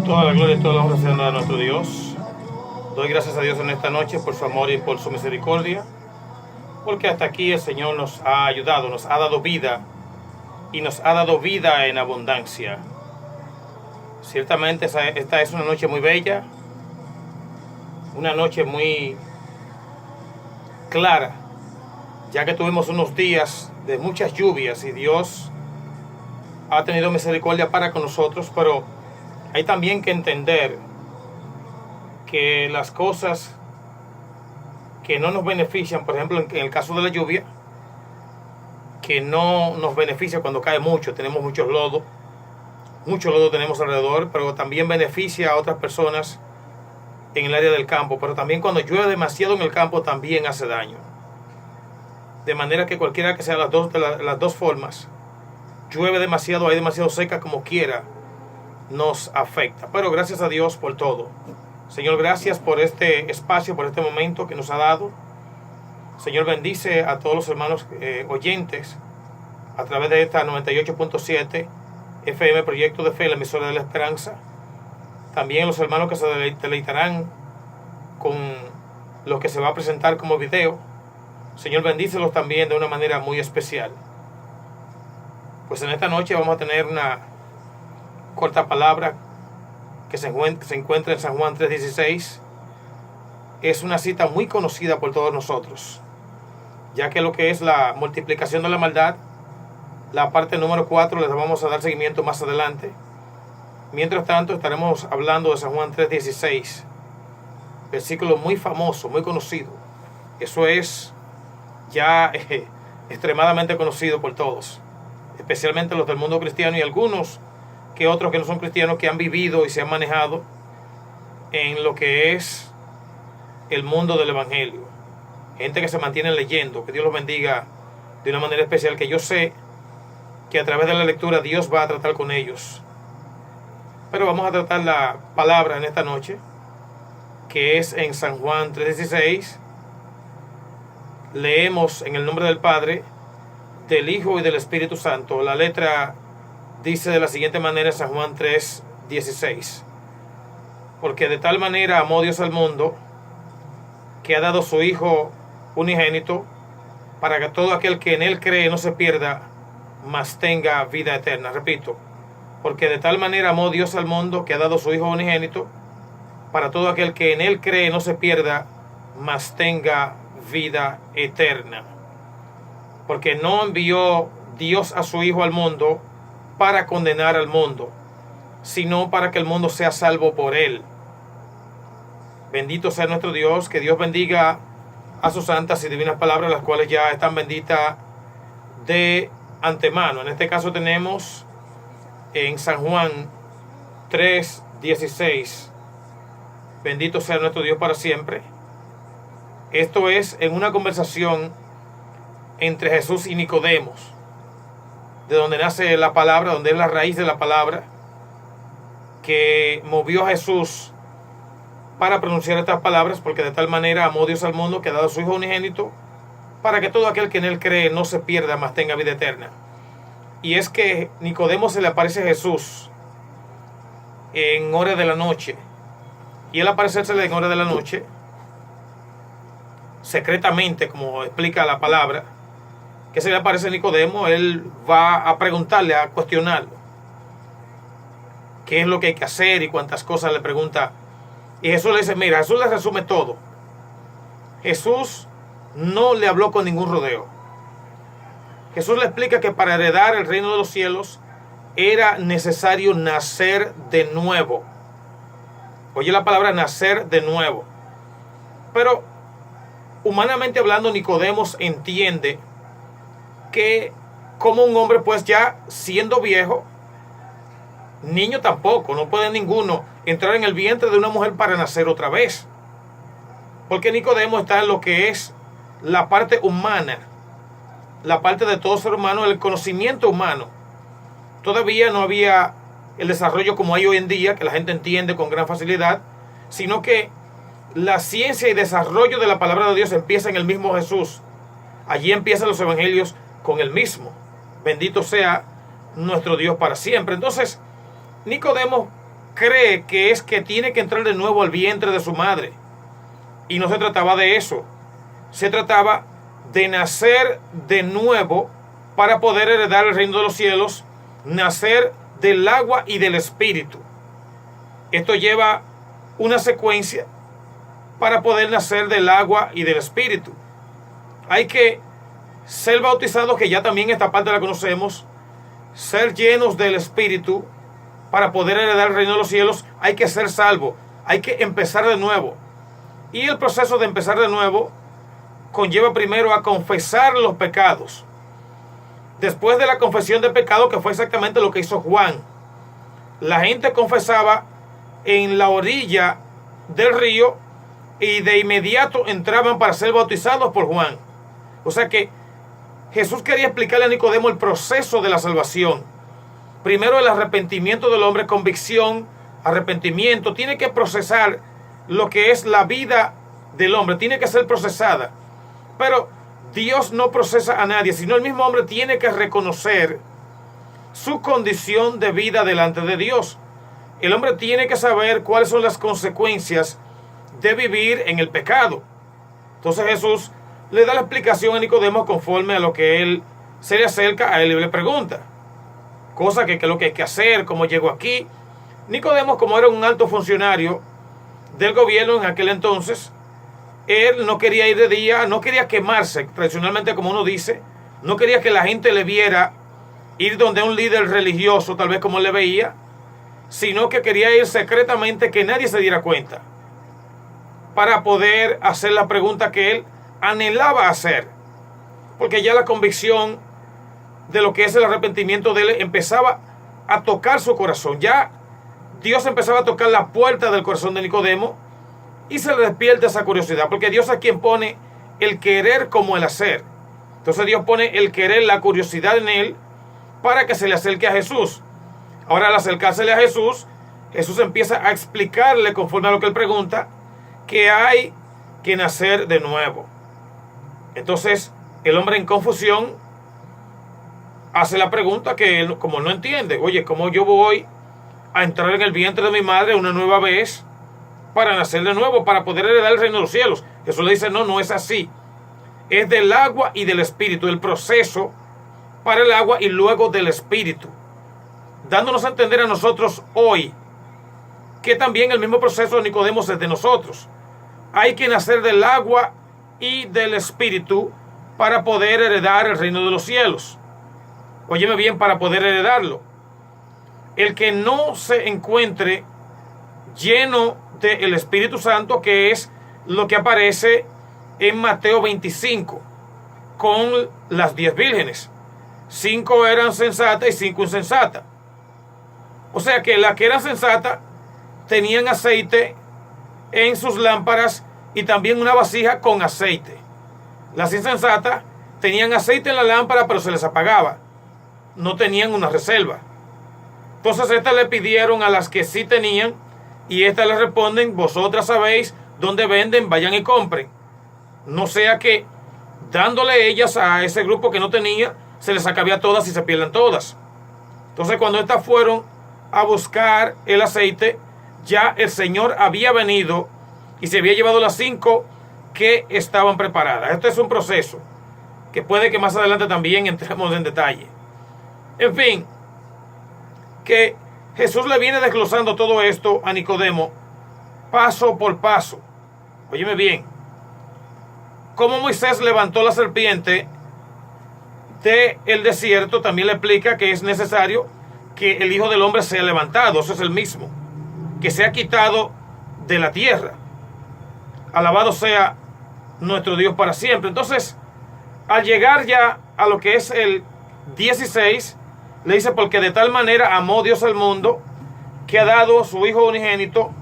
Toda la gloria y toda la honra sean a nuestro Dios. Doy gracias a Dios en esta noche por su amor y por su misericordia, porque hasta aquí el Señor nos ha ayudado, nos ha dado vida y nos ha dado vida en abundancia. Ciertamente esta es una noche muy bella, una noche muy clara, ya que tuvimos unos días de muchas lluvias y Dios ha tenido misericordia para con nosotros, pero hay también que entender que las cosas que no nos benefician, por ejemplo, en el caso de la lluvia, que no nos beneficia cuando cae mucho, tenemos mucho lodo tenemos alrededor, pero también beneficia a otras personas en el área del campo, pero también cuando llueve demasiado en el campo también hace daño. De manera que cualquiera que sea las dos formas, llueve demasiado, hay demasiado seca, como quiera, nos afecta. Pero gracias a Dios por todo. Señor, gracias por este espacio, por este momento que nos ha dado. Señor, bendice a todos los hermanos oyentes a través de esta 98.7 FM Proyecto de Fe, la emisora de la esperanza. También los hermanos que se deleitarán con lo que se va a presentar como video. Señor, bendícelos también de una manera muy especial. Pues en esta noche vamos a tener una corta palabra que se encuentra en San Juan 3:16. Es una cita muy conocida por todos nosotros, ya que lo que es la multiplicación de la maldad, la parte número 4, les vamos a dar seguimiento más adelante. Mientras tanto, estaremos hablando de San Juan 3:16, versículo muy famoso, muy conocido. Eso es ya extremadamente conocido por todos, especialmente los del mundo cristiano y algunos que otros que no son cristianos, que han vivido y se han manejado en lo que es el mundo del evangelio. Gente que se mantiene leyendo. Que Dios los bendiga de una manera especial, que yo sé que a través de la lectura Dios va a tratar con ellos. Pero vamos a tratar la palabra en esta noche, que es en San Juan 3:16. Leemos en el nombre del Padre, del Hijo y del Espíritu Santo. La letra dice de la siguiente manera, San Juan 3:16. Porque de tal manera amó Dios al mundo, que ha dado su Hijo unigénito, para que todo aquel que en Él cree no se pierda, mas tenga vida eterna. Repito, porque de tal manera amó Dios al mundo, que ha dado su Hijo unigénito, para todo aquel que en Él cree no se pierda, mas tenga vida eterna. Porque no envió Dios a su Hijo al mundo para condenar al mundo, sino para que el mundo sea salvo por Él. Bendito sea nuestro Dios. Que Dios bendiga a sus santas y divinas palabras, las cuales ya están benditas de antemano. En este caso tenemos en San Juan 3:16. Bendito sea nuestro Dios para siempre. Esto es en una conversación entre Jesús y Nicodemos, de donde nace la palabra, donde es la raíz de la palabra que movió a Jesús para pronunciar estas palabras. Porque de tal manera amó Dios al mundo, que ha dado a su Hijo unigénito, para que todo aquel que en Él cree no se pierda, mas tenga vida eterna. Y es que Nicodemo se le aparece a Jesús en hora de la noche, y él aparecérsele en hora de la noche secretamente, como explica la palabra, que se le aparece a Nicodemo. Él va a preguntarle, a cuestionarlo qué es lo que hay que hacer y cuántas cosas le pregunta. Y Jesús le dice, mira, Jesús le resume todo. Jesús no le habló con ningún rodeo. Jesús le explica que para heredar el reino de los cielos era necesario nacer de nuevo. Oye la palabra nacer de nuevo. Pero humanamente hablando, Nicodemo entiende que como un hombre, pues ya siendo viejo, niño tampoco, no puede ninguno entrar en el vientre de una mujer para nacer otra vez. Porque Nicodemo está en lo que es la parte humana, la parte de todo ser humano, el conocimiento humano. Todavía no había el desarrollo como hay hoy en día, que la gente entiende con gran facilidad, sino que la ciencia y desarrollo de la palabra de Dios empieza en el mismo Jesús. Allí empiezan los evangelios con el mismo. Bendito sea nuestro Dios para siempre. Entonces, Nicodemo cree que es que tiene que entrar de nuevo al vientre de su madre. Y no se trataba de eso. Se trataba de nacer de nuevo para poder heredar el reino de los cielos, nacer del agua y del espíritu. Esto lleva una secuencia para poder nacer del agua y del espíritu. Hay que ser bautizados, que ya también esta parte la conocemos, ser llenos del espíritu para poder heredar el reino de los cielos. Hay que ser salvo, hay que empezar de nuevo. Y el proceso de empezar de nuevo conlleva primero a confesar los pecados. Después de la confesión de pecado, que fue exactamente lo que hizo Juan, la gente confesaba en la orilla del río y de inmediato entraban para ser bautizados por Juan. O sea que Jesús quería explicarle a Nicodemo el proceso de la salvación. Primero el arrepentimiento del hombre, convicción, arrepentimiento. Tiene que procesar lo que es la vida del hombre, tiene que ser procesada. Pero Dios no procesa a nadie, sino el mismo hombre tiene que reconocer su condición de vida delante de Dios. El hombre tiene que saber cuáles son las consecuencias de vivir en el pecado. Entonces Jesús le da la explicación a Nicodemo conforme a lo que él se le acerca a él y le pregunta. Cosa que es lo que hay que hacer, cómo llegó aquí. Nicodemo, como era un alto funcionario del gobierno en aquel entonces, él no quería ir de día, no quería quemarse, tradicionalmente como uno dice, no quería que la gente le viera ir donde un líder religioso, tal vez como él le veía, sino que quería ir secretamente, que nadie se diera cuenta, para poder hacer la pregunta que él anhelaba hacer, porque ya la convicción de lo que es el arrepentimiento de él empezaba a tocar su corazón. Ya Dios empezaba a tocar la puerta del corazón de Nicodemo y se le despierta esa curiosidad, porque Dios es quien pone el querer como el hacer. Entonces Dios pone el querer, la curiosidad en él, para que se le acerque a Jesús. Ahora, al acercársele a Jesús, Jesús empieza a explicarle, conforme a lo que él pregunta, que hay que nacer de nuevo. Entonces el hombre, en confusión, hace la pregunta que él, como no entiende: oye, ¿cómo yo voy a entrar en el vientre de mi madre una nueva vez para nacer de nuevo, para poder heredar el reino de los cielos? Jesús le dice: no, no es así. Es del agua y del espíritu, el proceso para el agua y luego del espíritu, dándonos a entender a nosotros hoy que también el mismo proceso de Nicodemo es de nosotros. Hay que nacer del agua y del espíritu para poder heredar el reino de los cielos. Óyeme bien, para poder heredarlo. El que no se encuentre lleno del Espíritu Santo, que es lo que aparece en Mateo 25, con las 10 vírgenes. 5 eran sensatas y 5 insensatas. O sea que las que eran sensatas tenían aceite en sus lámparas y también una vasija con aceite. Las insensatas tenían aceite en la lámpara, pero se les apagaba. No tenían una reserva. Entonces estas le pidieron a las que sí tenían, y estas les responden: vosotras sabéis dónde venden, vayan y compren. No sea que dándole ellas a ese grupo que no tenía, se les acabe a todas y se pierdan todas. Entonces, cuando estas fueron a buscar el aceite, ya el Señor había venido y se había llevado las 5 que estaban preparadas. Este es un proceso que puede que más adelante también entremos en detalle. En fin, que Jesús le viene desglosando todo esto a Nicodemo paso por paso. Óyeme bien, como Moisés levantó la serpiente del desierto, también le explica que es necesario que el Hijo del Hombre sea levantado. Eso es el mismo, que sea quitado de la tierra. Alabado sea nuestro Dios para siempre. Entonces, al llegar ya a lo que es el 16, le dice: porque de tal manera amó Dios al mundo, que ha dado su Hijo unigénito,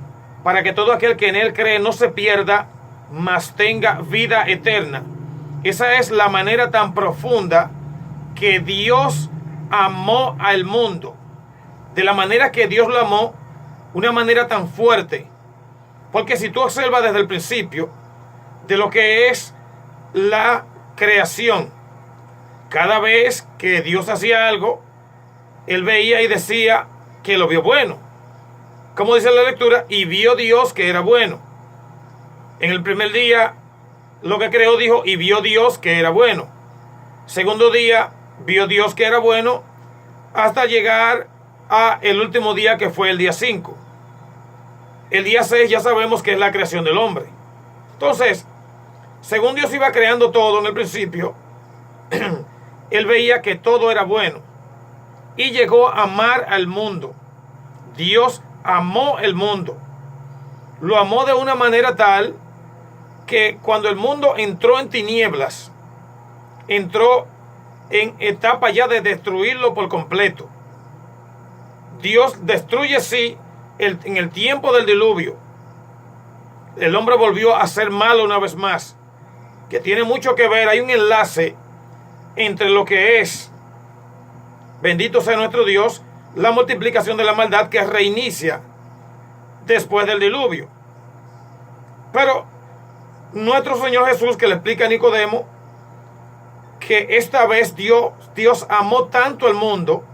para que todo aquel que en él cree no se pierda, mas tenga vida eterna. Esa es la manera tan profunda que Dios amó al mundo. De la manera que Dios lo amó, una manera tan fuerte. Porque si tú observas desde el principio de lo que es la creación, cada vez que Dios hacía algo, Él veía y decía que lo vio bueno. Como dice la lectura, y vio Dios que era bueno. En el primer día, lo que creó dijo, y vio Dios que era bueno. Segundo día, vio Dios que era bueno, hasta llegar a el último día, que fue el día 5. El día 6 ya sabemos que es la creación del hombre. Entonces, según Dios iba creando todo en el principio, Él veía que todo era bueno y llegó a amar al mundo. Dios amó el mundo. Lo amó de una manera tal que cuando el mundo entró en tinieblas, entró en etapa ya de destruirlo por completo. Dios destruye sí en el tiempo del diluvio. El hombre volvió a ser malo una vez más, que tiene mucho que ver. Hay un enlace entre lo que es, bendito sea nuestro Dios, la multiplicación de la maldad que reinicia después del diluvio. Pero nuestro Señor Jesús, que le explica a Nicodemo que esta vez Dios amó tanto al mundo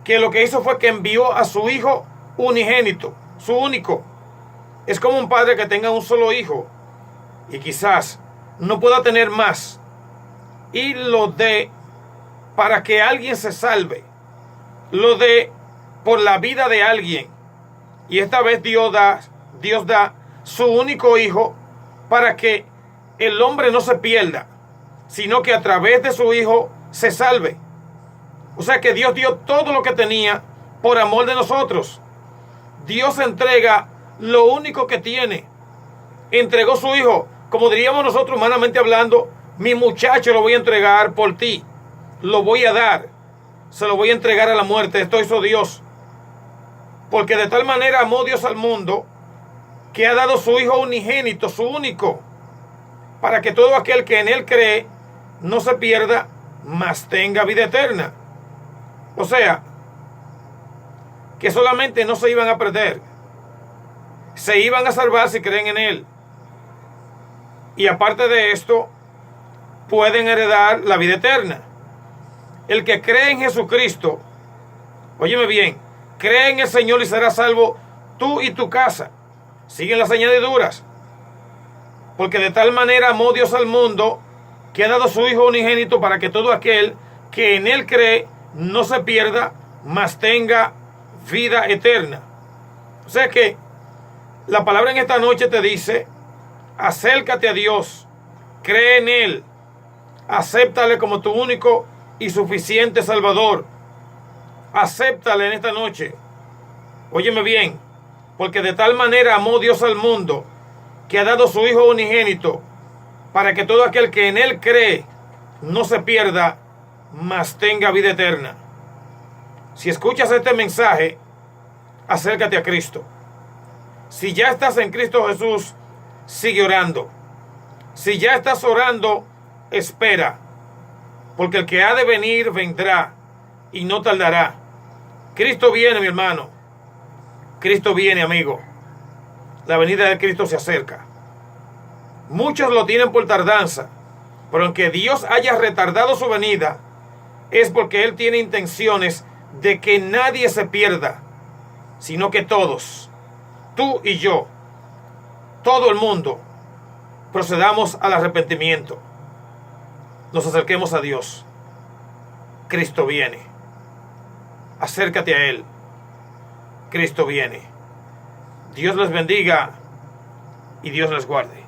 que lo que hizo fue que envió a su Hijo unigénito, su único. Es como un padre que tenga un solo hijo y quizás no pueda tener más, y lo dé para que alguien se salve, lo dé por la vida de alguien. Y esta vez Dios da su único hijo para que el hombre no se pierda, sino que a través de su hijo se salve. O sea que Dios dio todo lo que tenía por amor de nosotros. Dios entrega lo único que tiene. Entregó su hijo. Como diríamos nosotros humanamente hablando, mi muchacho lo voy a entregar por ti. Lo voy a dar. Se lo voy a entregar a la muerte. Esto hizo Dios. Porque de tal manera amó Dios al mundo que ha dado su Hijo unigénito, su único, para que todo aquel que en Él cree no se pierda, mas tenga vida eterna. O sea, que solamente no se iban a perder, se iban a salvar si creen en Él. Y aparte de esto, pueden heredar la vida eterna. El que cree en Jesucristo, óyeme bien, cree en el Señor y serás salvo tú y tu casa. Siguen las añadiduras. Porque de tal manera amó Dios al mundo que ha dado su Hijo unigénito para que todo aquel que en Él cree no se pierda, mas tenga vida eterna. O sea que la palabra en esta noche te dice: acércate a Dios, cree en Él, acéptale como tu único y suficiente Salvador. Acéptale en esta noche. Óyeme bien, porque de tal manera amó Dios al mundo que ha dado su Hijo unigénito para que todo aquel que en Él cree no se pierda, mas tenga vida eterna. Si escuchas este mensaje, acércate a Cristo. Si ya estás en Cristo Jesús, sigue orando. Si ya estás orando, espera, porque el que ha de venir vendrá y no tardará. Cristo viene, mi hermano. Cristo viene, amigo. La venida de Cristo se acerca. Muchos lo tienen por tardanza, pero aunque Dios haya retardado su venida, es porque Él tiene intenciones de que nadie se pierda, sino que todos, tú y yo, todo el mundo, procedamos al arrepentimiento. Nos acerquemos a Dios. Cristo viene. Acércate a Él. Cristo viene. Dios les bendiga y Dios les guarde.